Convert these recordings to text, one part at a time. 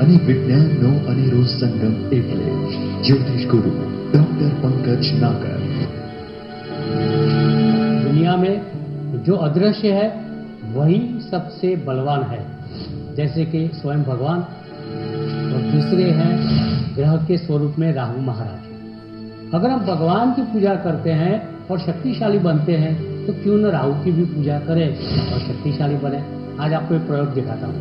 અને વિજ્ઞાનનો અનેરો સંગમ એટલે જ્યોતિષ गुरु डॉक्टर पंकज नागर। दुनिया में जो अदृश्य है वही सबसे बलवान है, जैसे कि स्वयं भगवान, और दूसरे हैं ग्रह के स्वरूप में राहु महाराज। अगर हम भगवान की पूजा करते हैं और शक्तिशाली बनते हैं तो क्यों न राहु की भी पूजा करें और शक्तिशाली बने। आज आपको एक प्रयोग दिखाता हूँ।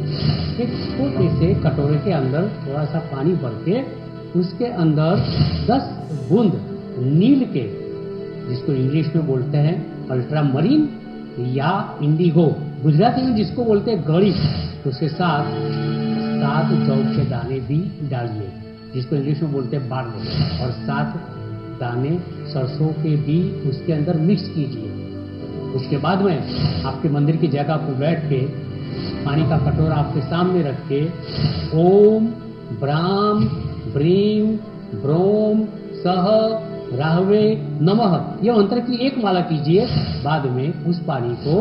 एक छोटे से कटोरे के अंदर थोड़ा सा पानी भर के उसके अंदर 10 बूंद नील के, जिसको इंग्लिश में बोलते हैं अल्ट्रामरीन या इंडिगो, गुजराती में जिसको बोलते हैं गड़ी, उसके साथ 7 जौ के दाने भी डालिए, जिसको इंग्लिश में बोलते हैं बार्ले, और 7 दाने सरसों के भी उसके अंदर मिक्स कीजिए। उसके बाद में आपके मंदिर की जगह पर बैठ के पानी का कटोरा आपके सामने रख के ओम ब्राम ब्रीम ब्रोम सह राहवे नमः यह मंत्र की एक माला कीजिए। बाद में उस पानी को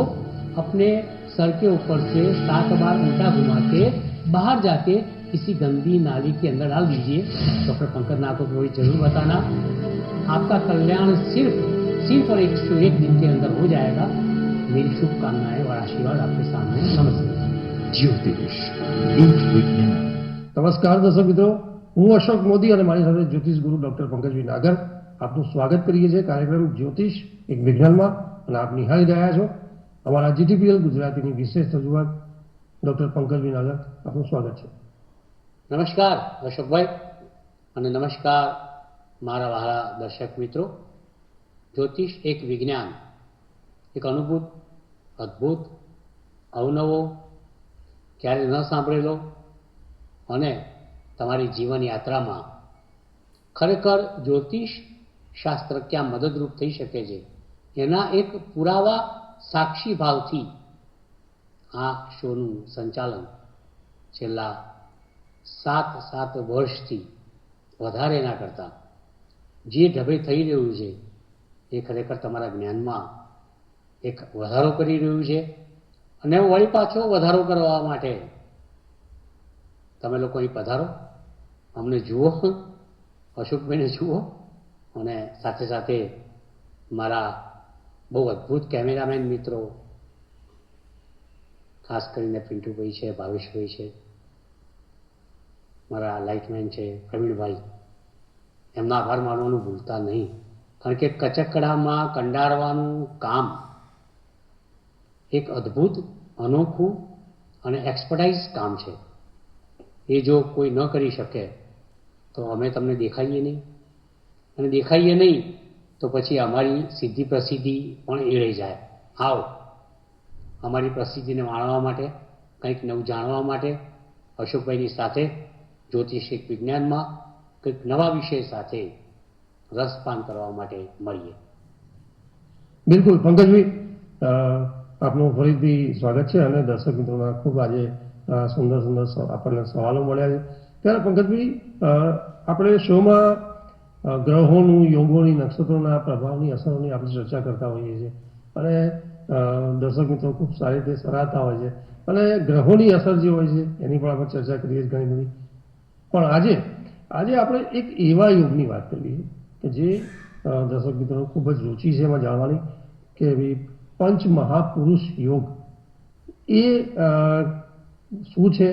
अपने सर के ऊपर से 7 बार उल्टा घुमा के बाहर जाके किसी गंदी नाली के अंदर डाल दीजिए। डॉक्टर पंकज नागर को थोड़ी जरूर बताना, आपका कल्याण सिर्फ और 101 दिन के अंदर हो जाएगा। मेरी शुभकामनाएं और आशीर्वाद आपके सामने। नमस्ते। ज्योतिष एक विज्ञान। नमस्कार दर्शक मित्रों, હું અશોક મોદી અને મારી સાથે જ્યોતિષ ગુરુ ડોક્ટર પંકજભાઈ નાગર આપનું સ્વાગત કરીએ છીએ કાર્યક્રમ જ્યોતિષ એક વિજ્ઞાનમાં, અને આપ નિહાળી રહ્યા છો અમારા જીટીપીએલ ગુજરાતીની વિશેષ રજૂઆત। ડોક્ટર પંકજભાઈ નાગર, આપનું સ્વાગત છે। નમસ્કાર અશોકભાઈ, અને નમસ્કાર મારા વહાલા દર્શક મિત્રો। જ્યોતિષ એક વિજ્ઞાન, એક અનુભૂત, અદ્ભુત, અવનવો, ક્યારે ન સાંભળેલો અને તમારી જીવન યાત્રામાં ખરેખર જ્યોતિષ શાસ્ત્ર ક્યાં મદદરૂપ થઈ શકે છે એના એક પુરાવા સાક્ષી ભાવથી આ શોનું સંચાલન છેલ્લા 7 વર્ષથી વધારે ના કરતા જે ઢબે થઈ રહ્યું છે એ ખરેખર તમારા જ્ઞાનમાં એક વધારો કરી રહ્યું છે। અને વળી પાછો વધારો કરવા માટે તમે લોકો અહીં પધારો, અમને જુઓ, અશોકભાઈને જુઓ, અને સાથે સાથે મારા બહુ અદ્ભુત કેમેરામેન મિત્રો, ખાસ કરીને પિન્ટુભાઈ છે, ભાવેશભાઈ છે, મારા લાઇટમેન છે પ્રવીણભાઈ, એમનો આભાર માનવાનું ભૂલતા નહીં, કારણ કે કચકડામાં કંડારવાનું કામ એક અદ્ભુત, અનોખું અને એક્સપર્ટાઇઝ કામ છે। એ જો કોઈ ન કરી શકે તો અમે તમને દેખાઈએ નહીં, અને દેખાઈએ નહીં તો પછી અમારી સિદ્ધિ પ્રસિદ્ધિ પણ એળાઈ જાય। આવો, અમારી પ્રસિદ્ધિને માણવા માટે, કંઈક નવું જાણવા માટે અશોકભાઈની સાથે જ્યોતિષ એક વિજ્ઞાનમાં કંઈક નવા વિષય સાથે રસપાન કરવા માટે મળીએ। બિલકુલ પંકજભાઈ, આપનું ફરીથી સ્વાગત છે, અને દર્શક મિત્રોના ખૂબ આજે સુંદર આપણને સવાલો મળ્યા છે। ત્યારે પંકજભાઈ, આપણે શોમાં ગ્રહોનું, યોગોની, નક્ષત્રોના પ્રભાવની, અસરોની આપણે ચર્ચા કરતા હોઈએ છીએ, અને દર્શક મિત્રો ખૂબ સારી રીતે સરાહતા હોય છે, અને ગ્રહોની અસર જે હોય છે એની પણ આપણે ચર્ચા કરીએ ઘણી બધી। પણ આજે આપણે એક એવા યોગની વાત કરીએ કે જે દર્શક મિત્રોને ખૂબ જ રુચિ છે એમાં જાણવાની, કે ભાઈ પંચ મહાપુરુષ યોગ એ શું છે,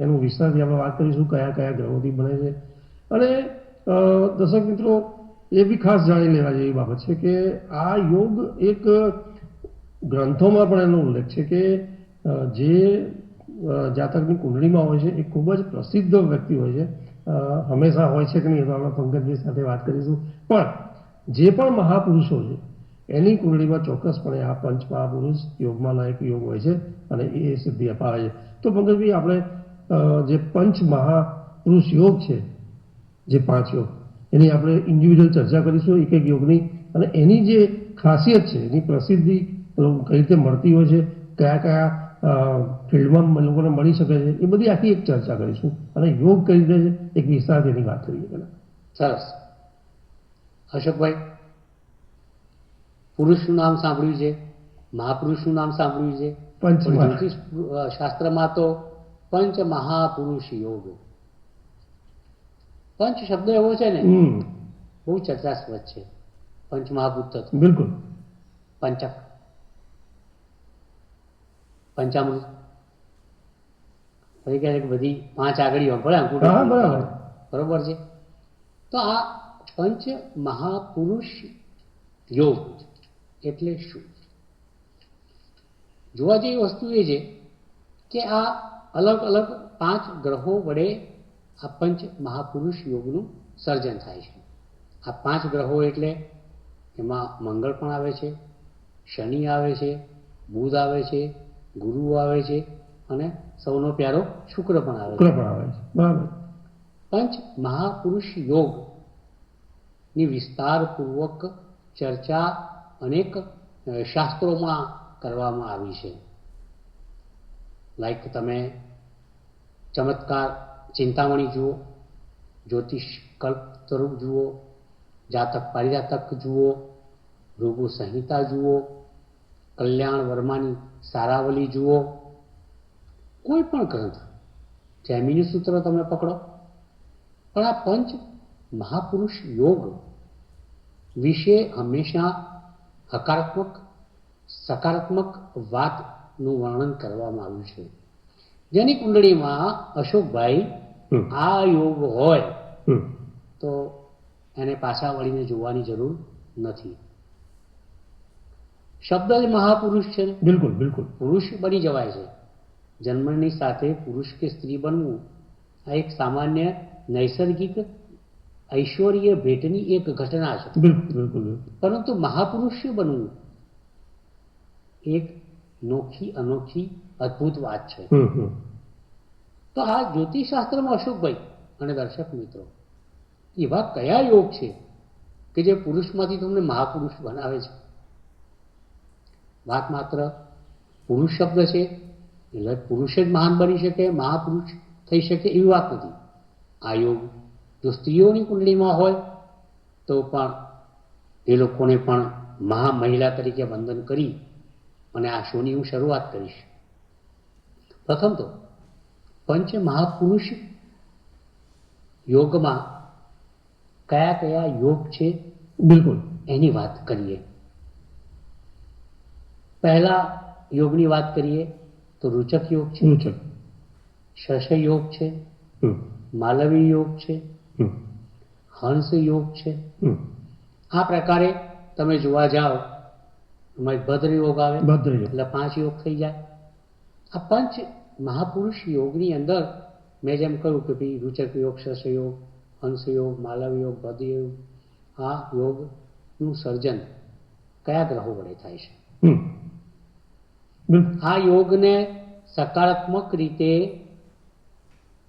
એનું વિસ્તારથી આપણે વાત કરીશું, કયા કયા ગ્રહોથી બને છે। અને દર્શક મિત્રો એ બી ખાસ જાણી લેવા જેવી બાબત છે કે આ યોગ એક ગ્રંથોમાં પણ એનો ઉલ્લેખ છે કે જે જાતકની કુંડળીમાં હોય છે એ ખૂબ જ પ્રસિદ્ધ વ્યક્તિ હોય છે, હંમેશા હોય છે કે નહીં તો આપણે પંકજભાઈ સાથે વાત કરીશું, પણ જે પણ મહાપુરુષો છે એની કુંડળીમાં ચોક્કસપણે આ પંચ મહાપુરુષ યોગમાંના એક યોગ હોય છે, અને એ સિદ્ધિ અપાવે છે। તો પંકજભાઈ, આપણે જે પંચ મહાપુરુષ યોગ છે, જે 5 યોગ, એની આપણે ઇન્ડિવિજ્યુઅલ ચર્ચા કરીશું એક એક યોગની, અને એની જે ખાસિયત છે, એની પ્રસિદ્ધિ કઈ રીતે મળતી હોય છે, કયા કયા ફિલ્ડમાં લોકોને મળી શકે છે, એ બધી આખી એક ચર્ચા કરીશું, અને યોગ કઈ રીતે છે એક વિસ્તારથી એની વાત કરીએ પહેલાં। સરસ અશોકભાઈ, પુરુષનું નામ સાંભળ્યું છે, મહાપુરુષનું નામ સાંભળ્યું છે, જ્યોતિષ શાસ્ત્રમાં તો પંચ મહાપુરુષ યોગ પંચ શબ્દ એવો છે ને હમ બહુ ચર્ચાસ્પદ છે. પંચ મહાભૂત તત્વ, બિલકુલ. પંચક, પંચામૃત, પછી કહે છે કે બધી પાંચ આગળીઓ ભલે અંકુર હા, બરાબર. બરોબર છે. તો આ પંચ મહાપુરુષ યોગ એટલે શું? જોવા જેવી વસ્તુ એ છે કે આ અલગ અલગ પાંચ ગ્રહો વડે આ પંચ મહાપુરુષ યોગનું સર્જન થાય છે. આ પાંચ ગ્રહો એટલે એમાં મંગળ પણ આવે છે, શનિ આવે છે, બુધ આવે છે, ગુરુ આવે છે અને સૌનો પ્યારો શુક્ર પણ આવે છે. શુક્ર પણ આવે છે, બરાબર. પંચ મહાપુરુષ યોગની વિસ્તારપૂર્વક ચર્ચા અનેક શાસ્ત્રોમાં કરવામાં આવી છે. લાઈક તમે ચમત્કાર ચિંતામણી જુઓ, જ્યોતિષ કલ્પતરુ જુઓ, જાતક પારિજાતક જુઓ, ભૃગુ સંહિતા જુઓ, કલ્યાણ વર્માની સારાવલી જુઓ, કોઈ પણ ગ્રંથ, જૈમિની સૂત્ર તમે પકડો, પણ આ પંચ મહાપુરુષ યોગ વિશે હંમેશા હકારાત્મક સકારાત્મક વાતનું વર્ણન કરવામાં આવ્યું છે. જેની કુંડળીમાં અશોકભાઈ આ યોગ હોય હમ તો એને પાછા વળીને જોવાની જરૂર નથી. શબ્દ જ મહાપુરુષ છે ને, બિલકુલ બિલકુલ. પુરુષ બની જવાય છે. જન્મની સાથે પુરુષ કે સ્ત્રી બનવું આ એક સામાન્ય નૈસર્ગિક ઐશ્વર્ય ભેટની એક ઘટના છે. બિલકુલ બિલકુલ બિલકુલ. પરંતુ મહાપુરુષ બનવું એક નોખી અનોખી અદ્ભુત વાત છે. હમ તો આ જ્યોતિષશાસ્ત્રમાં અશોકભાઈ અને દર્શક મિત્રો એવા કયા યોગ છે કે જે પુરુષમાંથી તમને મહાપુરુષ બનાવે છે? વાત માત્ર પુરુષ શબ્દ છે એટલે પુરુષ જ મહાન બની શકે, મહાપુરુષ થઈ શકે એવી વાત નથી. આ યોગ જો સ્ત્રીઓની કુંડળીમાં હોય તો પણ એ લોકોને પણ મહામહિલા તરીકે વંદન કરી અને આ શોની હું શરૂઆત કરીશ. પ્રથમ તો પંચ મહાપુરુષ યોગમાં કયા કયા યોગ છે બિલકુલ. એની વાત કરીએ. પહેલા યોગની વાત કરીએ તો રૂચક યોગ છે, રૂચક. શશ યોગ છે, હમ માલવી યોગ છે, હમ હંસ યોગ છે. હમ આ પ્રકારે તમે જોવા જાઓ એમાં ભદ્ર યોગ આવે ભદ્ર યોગ. એટલે 5 યોગ થઈ જાય. આ પંચ મહાપુરુષ યોગની અંદર મેં જેમ કહ્યું કે ભાઈ રૂચક યોગ, શશ યોગ, હંસ યોગ, માલવ યોગ, ભદ્ર યોગ, આ યોગનું સર્જન કયા ગ્રહો વડે થાય છે? હમ બિલકુલ. આ યોગને સકારાત્મક રીતે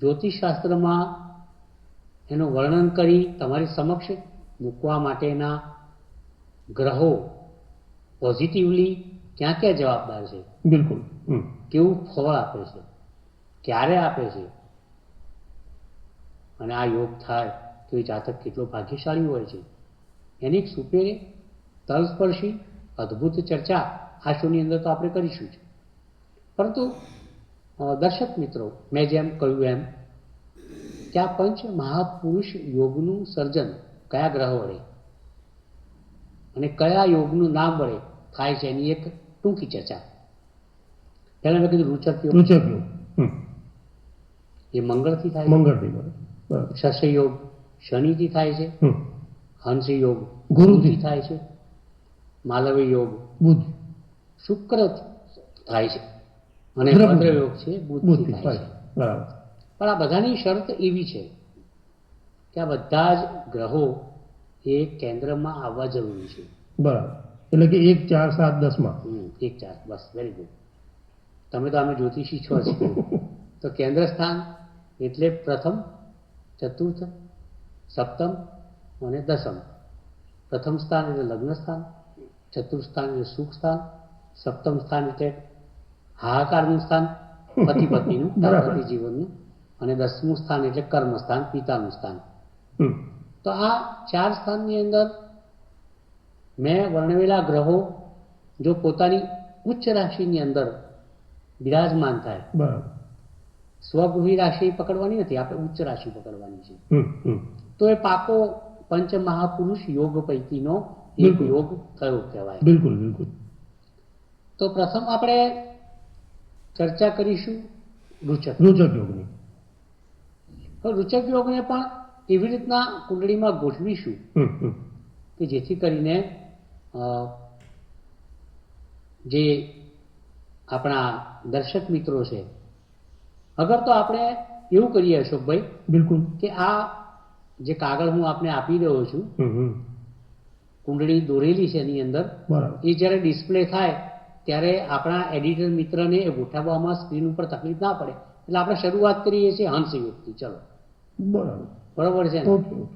જ્યોતિષશાસ્ત્રમાં એનું વર્ણન કરી તમારી સમક્ષ મૂકવા માટેના ગ્રહો પોઝિટિવલી ક્યાં ક્યાં જવાબદાર છે, બિલકુલ. હમ કેવું ફળ આપે છે, ક્યારે આપે છે, અને આ યોગ થાય તો એ જાતક કેટલો ભાગ્યશાળી હોય છે એની એક સુપેરે તલસ્પર્શી અદ્ભુત ચર્ચા આ શોની અંદર તો આપણે કરીશું જ. પરંતુ દર્શક મિત્રો, મેં જેમ કહ્યું એમ કે આ પંચ મહાપુરુષ યોગનું સર્જન કયા ગ્રહ વડે અને કયા યોગનું નામ વડે થાય છે એની એક ટૂંકી ચર્ચા. પહેલા મેં કીધું રૂચક યોગ, રૂચક યોગ. હમ એ મંગળથી થાય છે. મંગળથી બરાબર. બરાબર. શશ યોગ શનિથી થાય છે. હમ હંસ યોગ ગુરુથી ગુરુથી થાય છે. માલવી યોગ બુધ. શુક્ર થાય છે અને ભદ્ર ભદ્ર યોગ છે બુધથી બુધથી થાય થાય. છે. બરાબર. પણ આ બધાની શરત એવી છે કે આ બધા જ ગ્રહો એ કેન્દ્રમાં આવવા જરૂરી છે. બરાબર. એટલે કે 1 4 7 10 માં. 1 4 બસ, વેરી ગુડ. તમે તો અમે જ્યોતિષી છો જ. તો કેન્દ્ર સ્થાન એટલે પ્રથમ, ચતુર્થ, સપ્તમ અને દસમ. પ્રથમ સ્થાન એટલે લગ્ન સ્થાન, ચતુર્થ સ્થાન એટલે સુખ સ્થાન, સપ્તમ સ્થાન એટલે હાહાકારનું સ્થાન, પતિ પત્નીનું, બરાબર. દાંપત્ય જીવનનું, અને 10મું સ્થાન એટલે કર્મ સ્થાન, પિતાનું સ્થાન. હમ તો આ 4 સ્થાનની અંદર મેં વર્ણવેલા ગ્રહો જો પોતાની ઉચ્ચ રાશિની અંદર બિરાજમાન થાય, બરાબર. સ્વગૃહી રાશિ પકડવાની નથી, આપણે ઉચ્ચ રાશિ પકડવાની છે. હમ હમ તો એ પાકો પંચ મહાપુરુષ યોગ પૈકીનો એક બિલકુલ. યોગ થયો કહેવાય. બિલકુલ બિલકુલ. તો પ્રથમ આપણે ચર્ચા કરીશું રૂચક. રૂચક યોગની. તો રૂચક યોગને પણ એવી રીતના કુંડળીમાં ગોઠવીશું હમ. કે જેથી કરીને જે આપણા દર્શક મિત્રો છે, અગર તો આપણે એવું કરીએ અશોકભાઈ બિલકુલ. કે આ જે કાગળ હું આપને આપી રહ્યો છું, હમ. કુંડળી દોરેલી છે એની અંદર, બરાબર. એ જ્યારે ડિસ્પ્લે થાય ત્યારે આપણા એડિટર મિત્રને એ ગોઠવવામાં સ્ક્રીન ઉપર તકલીફ ના પડે, એટલે આપણે શરૂઆત કરીએ છીએ હંસ યોગથી. ચલો, બરાબર. બરોબર છે ને? Okay okay.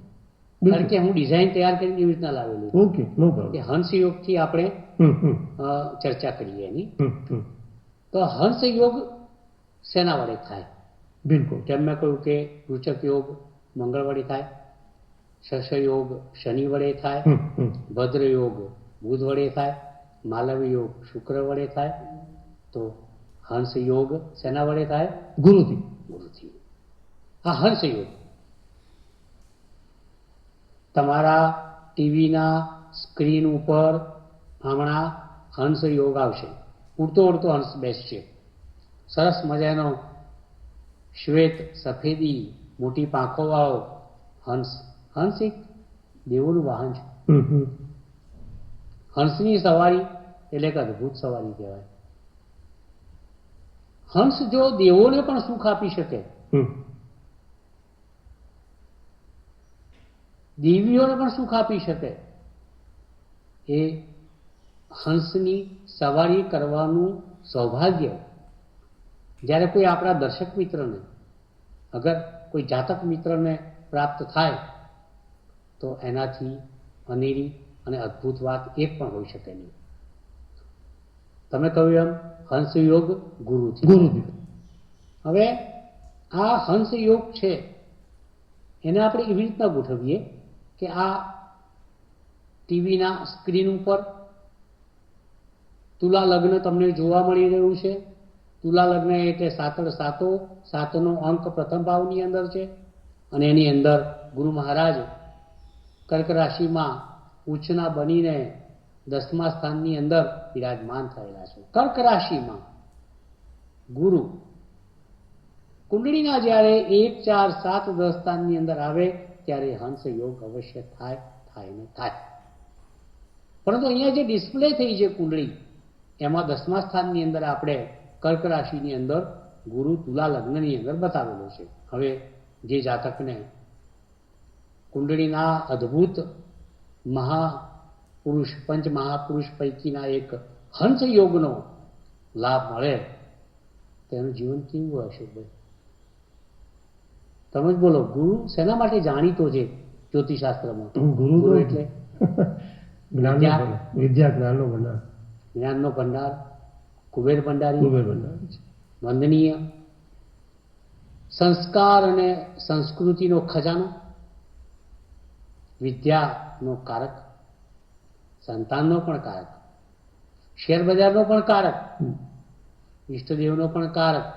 કારણ કે હું ડિઝાઇન તૈયાર કરીને એવી રીતના લાવેલી છે ઓકે, નો કે પ્રોબ્લેમ. હંસ યોગથી આપણે હમ. ચર્ચા કરીએ એની. હમ. તો હંસ યોગ શેના વડે થાય? બિલકુલ. જેમ મેં કહ્યું કે રૂચક યોગ મંગળ વડે થાય, શશ યોગ શનિ વડે થાય, હમ. ભદ્ર યોગ બુધ વડે થાય, માલવ યોગ શુક્ર વડે થાય. તો હંસ યોગ શેના વડે થાય? ગુરુથી. ગુરુથી. આ હંસ યોગ તમારા ટીવીના સ્ક્રીન ઉપર હમણાં હંસ યોગ આવશે. ઉડતો ઉડતો હંસ બેસશે, સરસ મજાનો શ્વેત સફેદી મોટી પાંખો વાળો હંસ. હંસ એક દેવોનું વાહન છે. હમ. હંસની સવારી એટલે એક અદ્ભુત સવારી કહેવાય. હંસ જો દેવોને પણ સુખ આપી શકે, હમ. દેવીઓને પણ સુખ આપી શકે, એ હંસની સવારી કરવાનું સૌભાગ્ય જ્યારે કોઈ આપણા દર્શક મિત્રને, અગર કોઈ જાતક મિત્રને પ્રાપ્ત થાય તો એનાથી અનેરી અને અદ્ભુત વાત એક પણ હોઈ શકે નહીં. તમે કહ્યું એમ હંસ યોગ ગુરુથી. ગુરુથી. હવે આ હંસ યોગ છે એને આપણે એવી રીતના ગોઠવીએ કે આ ટીવીના સ્ક્રીન ઉપર તુલા લગ્ન તમને જોવા મળી રહ્યું છે. તુલા લગ્ન એટલે સાતડ સાતો, સાતનો અંક પ્રથમ ભાવની અંદર છે અને એની અંદર ગુરુ મહારાજ કર્ક રાશિમાં ઉચ્ચના બનીને 10મા સ્થાનની અંદર વિરાજમાન થયેલા છે. કર્ક રાશિમાં ગુરુ કુંડળીના જ્યારે 1, 4, 7, 10 સ્થાનની અંદર આવે ત્યારે હંસ યોગ અવશ્ય થાય ને થાય. પરંતુ અહીંયા જે ડિસ્પ્લે થઈ છે કુંડળી, એમાં 10મા સ્થાનની અંદર આપણે કર્ક રાશિની અંદર ગુરુ તુલા લગ્નની અંદર બતાવેલો છે. હવે જે જાતકને કુંડળીના અદ્ભુત મહાપુરુષ પંચ મહાપુરુષ પૈકીના એક હંસ યોગનો લાભ મળે તેનું જીવન કેવું હશે ભાઈ? તમે જ બોલો. ગુરુ શેના માટે જાણીતો છે જ્યોતિષશાસ્ત્રમાં? ગુરુ ગુરુ તો એટલે વિદ્યા જ્ઞાનનો ભંડાર. જ્ઞાનનો ભંડાર, કુબેર ભંડારી, કુબેર ભંડાર છે. વંદનીય, સંસ્કાર અને સંસ્કૃતિનો ખજાનો, વિદ્યાનો કારક, સંતાનનો પણ કારક, શેર બજારનો પણ કારક, ઈષ્ટદેવનો પણ કારક,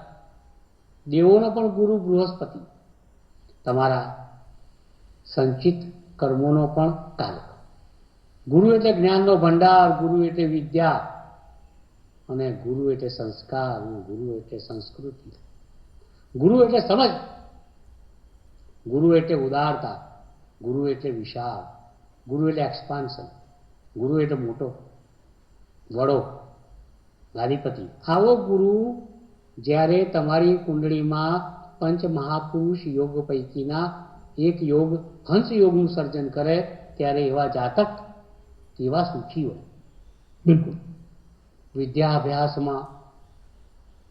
દેવોનો પણ ગુરુ બૃહસ્પતિ, તમારા સંચિત કર્મોનો પણ કારક. ગુરુ એટલે જ્ઞાનનો ભંડાર, ગુરુ એટલે વિદ્યા, અને ગુરુ એટલે સંસ્કાર, અને ગુરુ એટલે સંસ્કૃતિ, ગુરુ એટલે સમજ, ગુરુ એટલે ઉદારતા, ગુરુ એટલે વિશાળ, ગુરુ એટલે એક્સપાન્શન, ગુરુ એટલે મોટો, વડો, ગાદીપતિ. આવો ગુરુ જ્યારે તમારી કુંડળીમાં પંચ મહાપુરુષ યોગ પૈકીના એક યોગ હંસ યોગનું સર્જન કરે ત્યારે એવા જાતક કેવા સુખી હોય. બિલકુલ. વિદ્યાભ્યાસમાં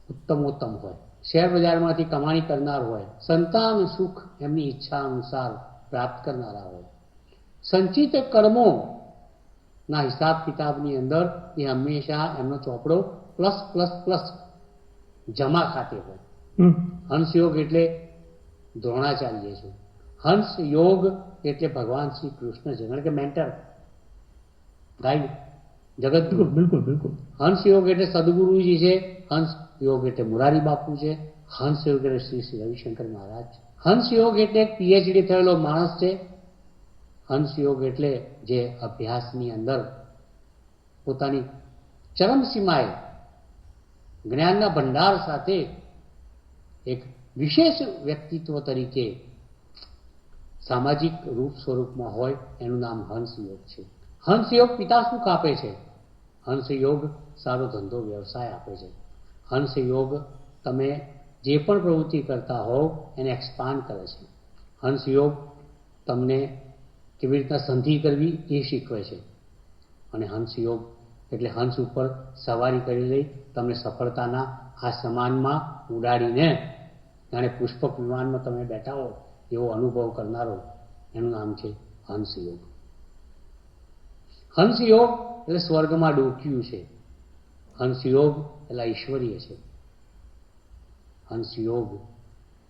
ઉત્તમોત્તમ હોય, શેર બજારમાંથી કમાણી કરનાર હોય, સંતાન સુખ એમની ઈચ્છા અનુસાર પ્રાપ્ત કરનારા હોય, સંચિત કર્મો ના હિસાબ કિતાબની અંદર એ હંમેશા એમનો ચોપડો પ્લસ પ્લસ પ્લસ જમા ખાતે હોય. હંસ યોગ એટલે દ્રોણાચાર્ય છે. હંસ યોગ એટલે ભગવાન શ્રી કૃષ્ણ છે, કારણ કે મેન્ટર, ગાઈડ, જગતગુરુ. બિલકુલ બિલકુલ. હંસ યોગ એટલે સદગુરુજી છે. હંસ યોગ એટલે મુરારી બાપુ છે. હંસ યોગ એટલે શ્રી શ્રી રવિશંકર મહારાજ છે. હંસયોગ એટલે એક પીએચડી થયેલો માણસ છે. હંસયોગ એટલે જે અભ્યાસની અંદર પોતાની ચરમસીમાએ જ્ઞાનના ભંડાર સાથે એક વિશેષ વ્યક્તિત્વ તરીકે સામાજિક રૂપ સ્વરૂપમાં હોય એનું નામ હંસયોગ છે. હંસયોગ પિતા સુખ આપે છે. હંસયોગ સારો ધંધો વ્યવસાય આપે છે. હંસયોગ તમે જે પણ પ્રવૃત્તિ કરતા હોવ એને એક્સપાન્ડ કરે છે. હંસયોગ તમને કેવી રીતના સંધિ કરવી એ શીખવે છે. અને હંસયોગ એટલે હંસ ઉપર સવારી કરી લઈ તમને સફળતાના આસમાનમાં ઉડાડીને જાણે પુષ્પક વિમાનમાં તમે બેઠા હો એવો અનુભવ કરનારો એનું નામ છે હંસયોગ. હંસયોગ એટલે સ્વર્ગમાં ડોક્યું છે. હંસયોગ એટલે ઈશ્વરીય છે. હંસયોગ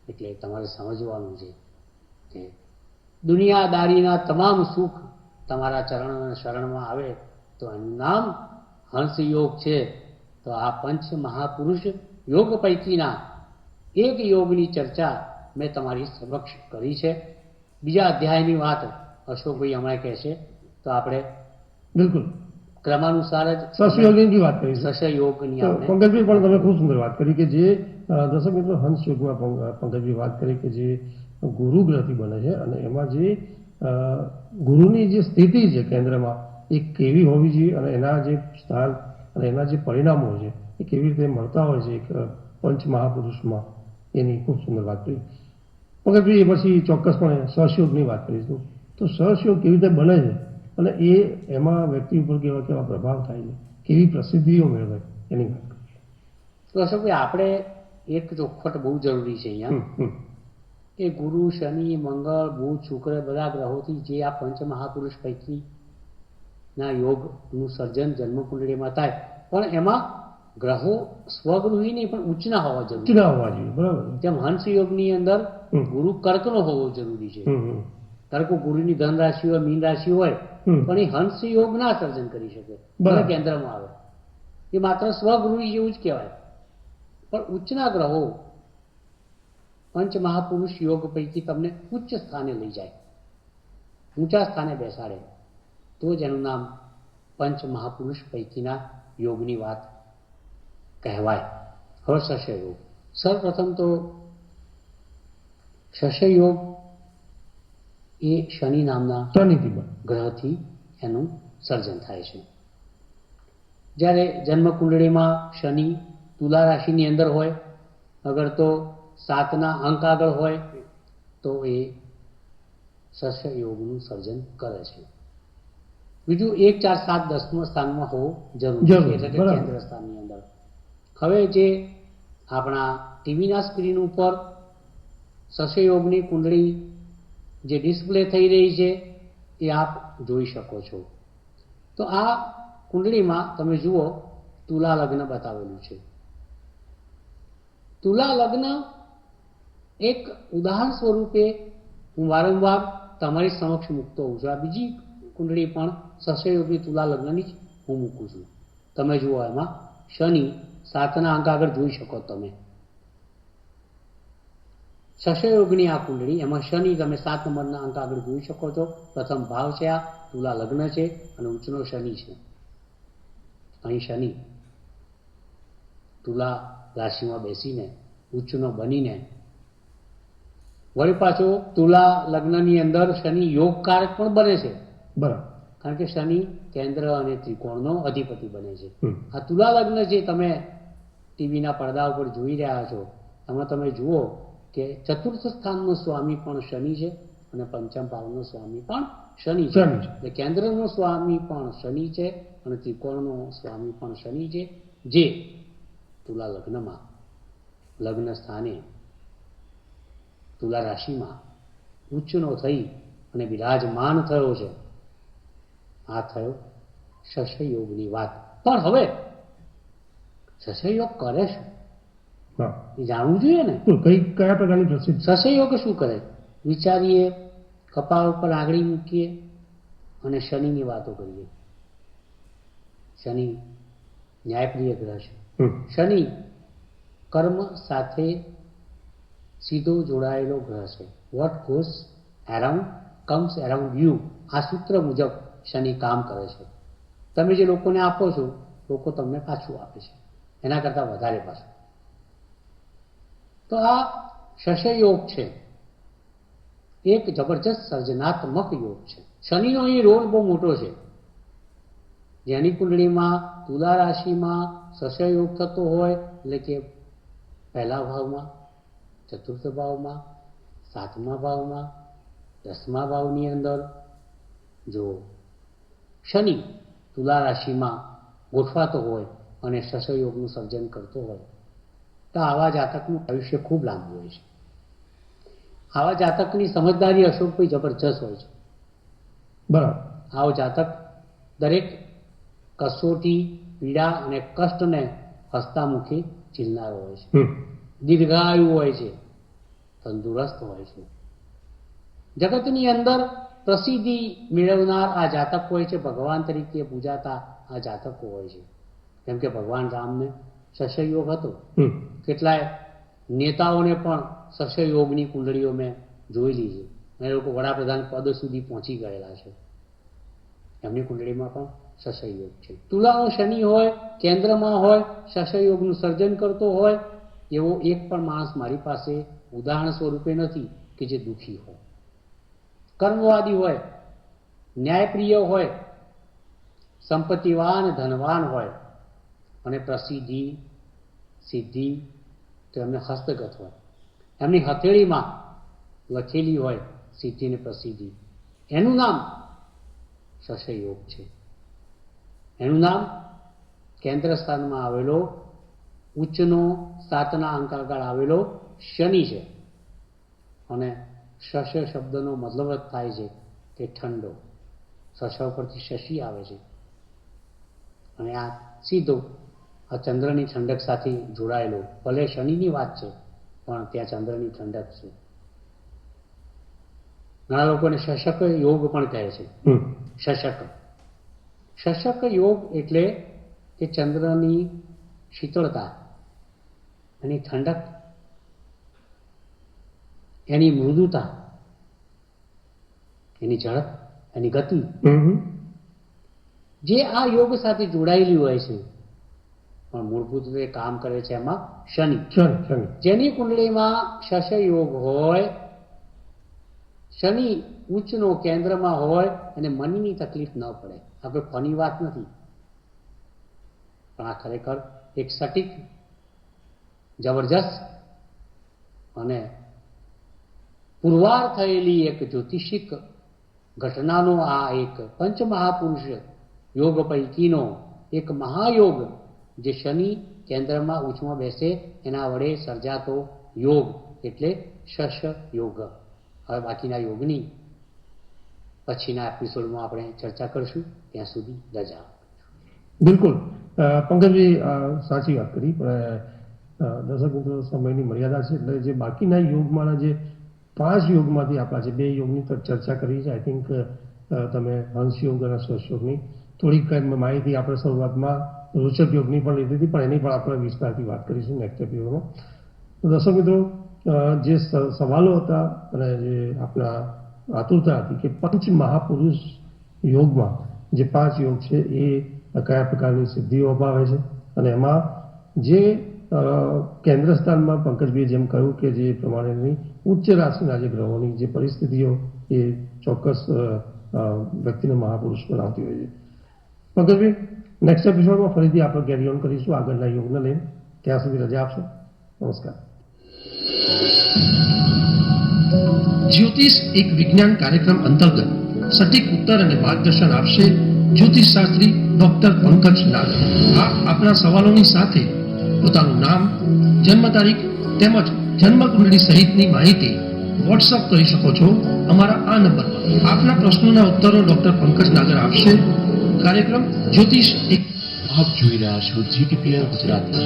એટલે તમારે સમજવાનું છે કે દુનિયાદારીના તમામ સુખ તમારા ચરણ શરણમાં આવે તો એનું નામ હંસયોગ છે. તો આ પંચ મહાપુરુષ યોગ પૈકીના એક યોગની ચર્ચા મેં તમારી સમક્ષ કરી છે. બીજા અધ્યાયની વાત અશોકભાઈ હમણાં કહેશે તો આપણે બિલકુલ ક્રમાનુસાર જ સહયોગની બી વાત કરી છે. સહયોગની તો આપણે પંકજભાઈ પણ તમે ખૂબ સુંદર વાત કરી કે જે દર્શક મિત્રો હંસ યોગમાં પંકજભાઈ વાત કરી કે જે ગુરુ ગ્રહથી બને છે અને એમાં જે ગુરુની જે સ્થિતિ છે કેન્દ્રમાં એ કેવી હોવી જોઈએ અને એના જે સ્થાન અને એના જે પરિણામો છે એ કેવી રીતે મળતા હોય છે એક પંચ મહાપુરુષમાં એની ખૂબ સુંદર વાત કરી. પંકજભાઈ એ પછી ચોક્કસપણે સહયોગની વાત કરીશું. તો સહયોગ કેવી રીતે બને છે અને એ એમાં વ્યક્તિ ઉપર કેવા કેવા પ્રભાવ થાય છે, કેવી પ્રસિદ્ધિઓ મેળવે એની વાત કરીએ. તો અશોકભાઈ આપણે એક ચોખવટ બહુ જરૂરી છે અહીંયા કે ગુરુ શનિ મંગળ બુધ શુક્ર બધા ગ્રહોથી જે આ પંચ મહાપુરુષ પૈકીના યોગનું સર્જન જન્મકુંડળીમાં થાય પણ એમાં ગ્રહો સ્વગૃહી નહીં પણ ઉચ્ચના હોવા જરૂરી ઉચ્ચના હોવા જોઈએ, બરાબર. જેમ હંસ યોગની અંદર ગુરુ કર્કનો હોવો જરૂરી છે. ધારો કે ગુરુની ધન રાશિ હોય મીન રાશિ હોય પણ એ હંસ યોગ ના સર્જન કરી શકે ભલે કેન્દ્રમાં આવે એ માત્ર સ્વગૃહી જેવું જ કહેવાય. પણ ઉચ્ચના ગ્રહો પંચ મહાપુરુષ યોગ પૈકી તમને ઉચ્ચ સ્થાને લઈ જાય, ઊંચા સ્થાને બેસાડે તો જ એનું નામ પંચ મહાપુરુષ પૈકીના યોગની વાત કહેવાય. હવે શસ્યયોગ. સર્વપ્રથમ તો શસ્યયોગ એ શનિ નામના ગ્રહથી એનું સર્જન થાય છે. જ્યારે જન્મકુંડળીમાં શનિ તુલા રાશિની અંદર હોય, અગર તો 7ના અંક આગળ હોય તો એ શસ્યયોગનું સર્જન કરે છે. બીજું 1, 4, 7, 10મા સ્થાનમાં હોવું જરૂરી છે, એટલે કે કેન્દ્ર સ્થાનની અંદર. હવે જે આપણા ટીવીના સ્ક્રીન ઉપર શસ્યયોગની કુંડળી જે ડિસ્પ્લે થઈ રહી છે એ આપ જોઈ શકો છો. તો આ કુંડળીમાં તમે જુઓ તુલા લગ્ન બતાવેલું છે. તુલા લગ્ન એક ઉદાહરણ સ્વરૂપે હું વારંવાર તમારી સમક્ષ મૂકતો હોઉં છું. આ બીજી કુંડળી પણ શસ્યયોગની તુલા લગ્નની જ હું મૂકું છું. તમે જુઓ એમાં શનિ 7ના અંક આગળ જોઈ શકો તમે. શસ્યયોગની આ કુંડળી એમાં શનિ તમે 7 નંબરના અંક આગળ જોઈ શકો છો. પ્રથમ ભાવ છે, આ તુલા લગ્ન છે અને ઉચ્ચનો શનિ છે. અહીં શનિ તુલા રાશિમાં બેસીને ઉચ્ચનો બનીને વળી પાછો તુલા લગ્નની અંદર શનિ યોગકારક પણ બને છે. બરાબર. કારણ કે શનિ કેન્દ્ર અને ત્રિકોણનો અધિપતિ બને છે. આ તુલા લગ્ન જે તમે ટીવીના પડદા ઉપર જોઈ રહ્યા છો એમાં તમે જુઓ કે ચતુર્થ સ્થાનનો સ્વામી પણ શનિ છે અને પંચમ ભાવનો સ્વામી પણ શનિ છે. એટલે કેન્દ્રનો સ્વામી પણ શનિ છે અને ત્રિકોણનો સ્વામી પણ શનિ છે, જે તુલા લગ્નમાં લગ્ન સ્થાને તુલા રાશિમાં ઉચ્ચનો થઈ અને વિરાજમાન થયો છે. આ થયો શસ્યયોગની વાત. પણ હવે શસ્યયોગ કરે શું એ જાણવું જોઈએ ને. કયા પ્રકારની પ્રસિદ્ધ શસ્યયોગ શું કરે વિચારીએ, કપાળ ઉપર આંગળી મૂકીએ અને શનિની વાતો કરીએ. શનિ ન્યાયપ્રિય ગ્રહ છે. શનિ કર્મ સાથે સીધો જોડાયેલો ગ્રહ છે. What goes around comes around you, આ સૂત્ર મુજબ શનિ કામ કરે છે. તમે જે લોકોને આપો છો, લોકો તમને પાછું આપે છે, એના કરતાં વધારે પાછું. તો આ શશય યોગ છે, એક જબરજસ્ત સર્જનાત્મક યોગ છે. શનિનો અહીં રોલ બહુ મોટો છે. જેની કુંડળીમાં તુલા રાશિમાં શશય યોગ થતો હોય, એટલે કે પહેલા ભાવમાં, ચતુર્થ ભાવમાં, સાતમા ભાવમાં, 10મા ભાવની અંદર જો શનિ તુલા રાશિમાં ગોઠવાતો હોય અને શશય યોગનું સર્જન કરતો હોય, તો આવા જાતકનું આયુષ્ય ખૂબ લાંબુ હોય છે. આવા જાતકની સમજદારી અશોકભાઈ જબરજસ્ત હોય છે. બરાબર. આવો જાતક દરેક કસોટી, પીડા અને કષ્ટને હસતામુખી ઝીલનારો હોય છે. દીર્ઘાયુ હોય છે, તંદુરસ્ત હોય છે. જગતની અંદર પ્રસિદ્ધિ મેળવનાર આ જાતક હોય છે. ભગવાન તરીકે પૂજાતા આ જાતકો હોય છે. કેમ કે ભગવાન રામને શશય યોગ હતો. કેટલાય નેતાઓને પણ શશય યોગની કુંડળીઓ મેં જોયેલી છે. એ લોકો વડાપ્રધાન પદ સુધી પહોંચી ગયેલા છે. એમની કુંડળીમાં પણ શશય યોગ છે. તુલાનો શનિ હોય, કેન્દ્રમાં હોય, શશય યોગનું સર્જન કરતો હોય, એવો એક પણ માણસ મારી પાસે ઉદાહરણ સ્વરૂપે નથી કે જે દુઃખી હોય. કર્મવાદી હોય, ન્યાયપ્રિય હોય, સંપત્તિવાન, ધનવાન હોય અને પ્રસિદ્ધિ, સિદ્ધિ તો એમને હસ્તગત હોય. એમની હથેળીમાં લખેલી હોય સિદ્ધિ ને પ્રસિદ્ધિ. એનું નામ શશય યોગ છે. એનું નામ કેન્દ્ર સ્થાનમાં આવેલો ઉચ્ચનો 7ના અંક આગળ આવેલો શનિ છે. અને શશ શબ્દનો મતલબ જ થાય છે કે ઠંડો. શશ પરથી શશી આવે છે અને આ સીધો આ ચંદ્રની ઠંડક સાથે જોડાયેલો. ભલે શનિની વાત છે, પણ ત્યાં ચંદ્રની ઠંડક છે. ઘણા લોકોને શશક યોગ પણ કહે છે. શશક યોગ એટલે કે ચંદ્રની શીતળતા, એની ઠંડક, એની મૃદુતા, એની ઝડપ, એની ગતિ, જે આ યોગ સાથે જોડાયેલી હોય છે. પણ મૂળભૂત રીતે કામ કરે છે એમાં શનિ. જેની કુંડળીમાં શશય યોગ હોય, શનિ ઉચ્ચનો કેન્દ્રમાં હોય અને મનની તકલીફ ન પડે. આ કોઈ ફની વાત નથી, પણ આ ખરેખર એક સટીક, જબરજસ્ત અને પુરવાર થયેલી એક જ્યોતિષિક ઘટનાનો આ એક પંચમહાપુરુષ યોગ પૈકીનો એક મહાયોગ, જે શનિ કેન્દ્રમાં ઉચ્ચમાં બેસે એના વડે સર્જાતો યોગ એટલે શશ યોગ. હવે બાકીના યોગની પછીના એપિસોડમાં આપણે ચર્ચા કરીશું. ત્યાં સુધી રજા. બિલકુલ પંકજભાઈ સાચી વાત કરી, પણ દર્શક મિત્રો સમયની મર્યાદા છે, એટલે જે બાકીના યોગમાંના જે 5 યોગમાંથી આપણા જે 2 યોગની તો ચર્ચા કરી છે. આઈ થિંક તમે હંસ યોગ અને શશ યોગની થોડીક માહિતી આપણે શરૂઆતમાં રોચક યોગની પણ લીધી હતી, પણ એની પણ આપણે વિસ્તારથી વાત કરીશું નેક્સ્ટ એપિસોડમાં. તો દર્શક મિત્રો, જે સવાલો હતા અને જે આપણા આતુરતા હતી કે પંચ મહાપુરુષ યોગમાં જે 5 યોગ છે એ કયા પ્રકારની સિદ્ધિઓ અપાવે છે, અને એમાં જે કેન્દ્ર સ્થાનમાં પંકજભાઈએ જેમ કહ્યું કે જે પ્રમાણેની ઉચ્ચ રાશિના જે ગ્રહોની જે પરિસ્થિતિઓ એ ચોક્કસ વ્યક્તિને મહાપુરુષ બનાવતી હોય છે. પંકજભાઈ, નેક્સ્ટ એપિસોડમાં ફરીથી આપણે કેરી ઓન કરીશું આગળના યોગને લઈને. ત્યાં સુધી રજા આપશો. નમસ્કાર. જ્યોતિષ એક વિજ્ઞાન કાર્યક્રમ અંતર્ગત સટીક ઉત્તર અને માર્ગદર્શન આપશે જ્યોતિષ શાસ્ત્રી ડોક્ટર પંકજ નાગર. આપના સવાલોની સાથે પોતાનું નામ, જન્મ તારીખ તેમજ જન્મ કુંડળી સહિતની માહિતી વોટ્સઅપ કરી શકો છો અમારા આ નંબર પર. આપના પ્રશ્નોના ઉત્તરો ડોક્ટર પંકજ નાગર આપશે. કાર્યક્રમ જ્યોતિષ એક. આપ જોઈ રહ્યા છો GTPL ગુજરાતી.